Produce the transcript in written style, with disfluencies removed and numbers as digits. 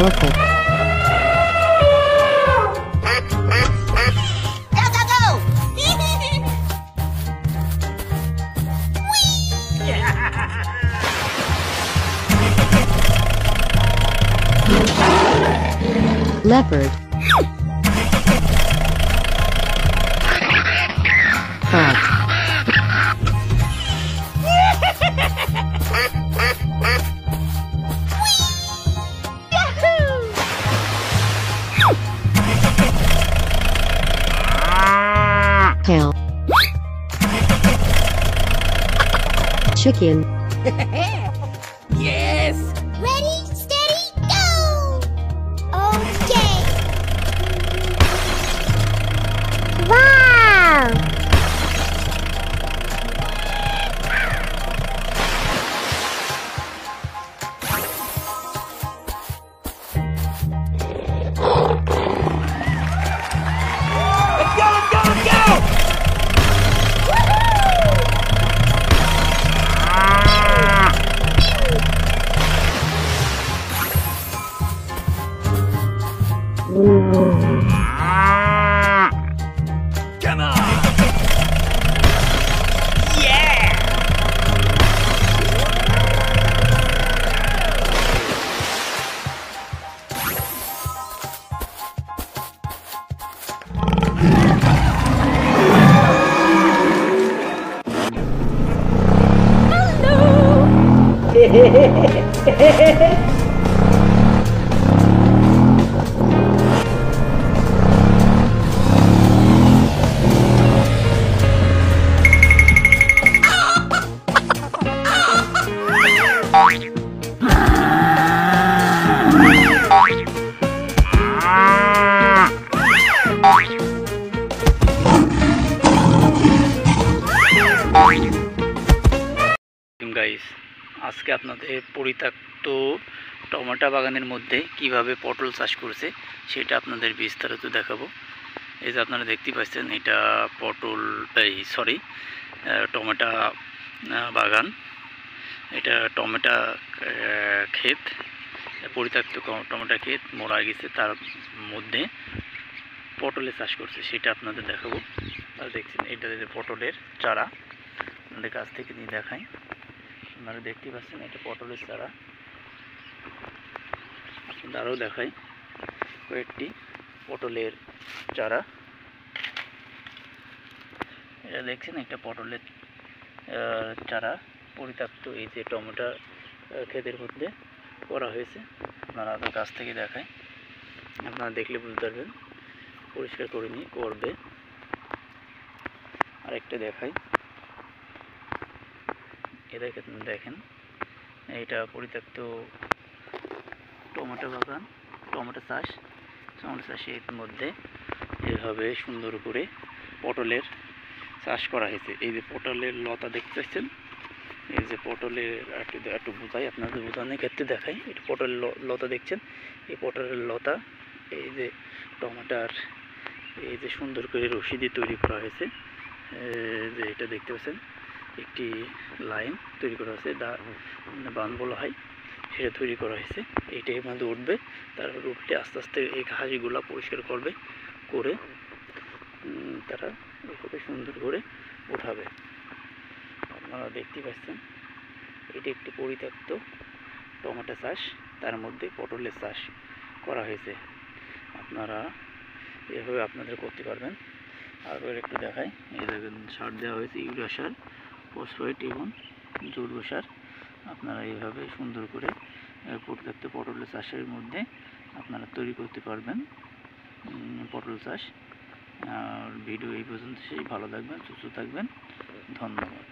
Elephant. Leopard. Frog. Cow. Chicken. Yes! Ready, steady, go! Okay. Wow! Let's go, let's go, let's go! Come on! Yeah! Guys, আজকে আপনাদের পরিত্যক্ত tomato বাগানের মধ্যে কিভাবে পটল চাষ করছে সেটা আপনাদের বিস্তারিত দেখাবো। এই যে আপনারা দেখতে পাচ্ছেন, এটা পটল টমেটো বাগান। এটা টমেটো ক্ষেত, পরিত্যক্ত টমেটো ক্ষেত মোড়া গেছে, তার মধ্যে পটলের চাষ করছে সেটা আপনাদের দেখাবো। আর দেখছেন, এটা যে পটলের চারা, আপনাদের কাছ থেকে নিয়ে দেখাই। আপনারা দেখতে পাচ্ছেন, এটা পটলের চারা। আপনাদের আরও দেখাই কয়েকটি পটলের চারা। এটা দেখছেন, একটা পটলের চারা পরিত্যক্ত এই যে টমেটো ক্ষেতের মধ্যে করা হয়েছে। আপনারা আরও কাছ থেকে দেখাই, আপনারা দেখলে বুঝতে পারবেন। পরিষ্কার করে নিয়ে করবে। আরেকটা দেখাই, এটা দেখেন, এটা পরিত্যক্ত টমেটো বাগান, টমেটো চাষের মধ্যে এভাবে সুন্দর করে পটলের চাষ করা হয়েছে। এই যে পটলের লতা দেখতে পাচ্ছেন, এই যে পটলের একটু বোঝাই, আপনাদের বোঝানোর ক্ষেত্রে দেখাই। এটা পটলের লতা দেখছেন, এই পটলের লতা এই যে টমেটোর এই যে সুন্দর করে রশি দিয়ে তৈরি করা হয়েছে। যে এটা দেখতে পাচ্ছেন, একটি লাইন তৈরি করা হয়েছে, বান বলা হয়, সেটা তৈরি করা হয়েছে। এইটা এর মধ্যে উঠবে, তারপর উঠলে আস্তে আস্তে এই ঘাসগুলো পরিষ্কার করে তারা এভাবে সুন্দর করে উঠাবে। আপনারা দেখতে পাচ্ছেন, এটি একটি পরিত্যক্ত টমেটো চাষ, তার মধ্যে পটলের চাষ করা হয়েছে। আপনারা এভাবে আপনাদের করতে পারবেন। আর একটু দেখাই, এই দেখেন সার দেওয়া হয়েছে, ইউরিয়া সার, ফসফেট এবং জৈব সার। আপনারা এইভাবে সুন্দর করে পরিত্যক্ত পটলের চাষের মধ্যে আপনারা তৈরি করতে পারবেন পটল চাষ। আর ভিডিও এই পর্যন্ত, সেই ভালো থাকবেন, সুস্থ থাকবেন, ধন্যবাদ।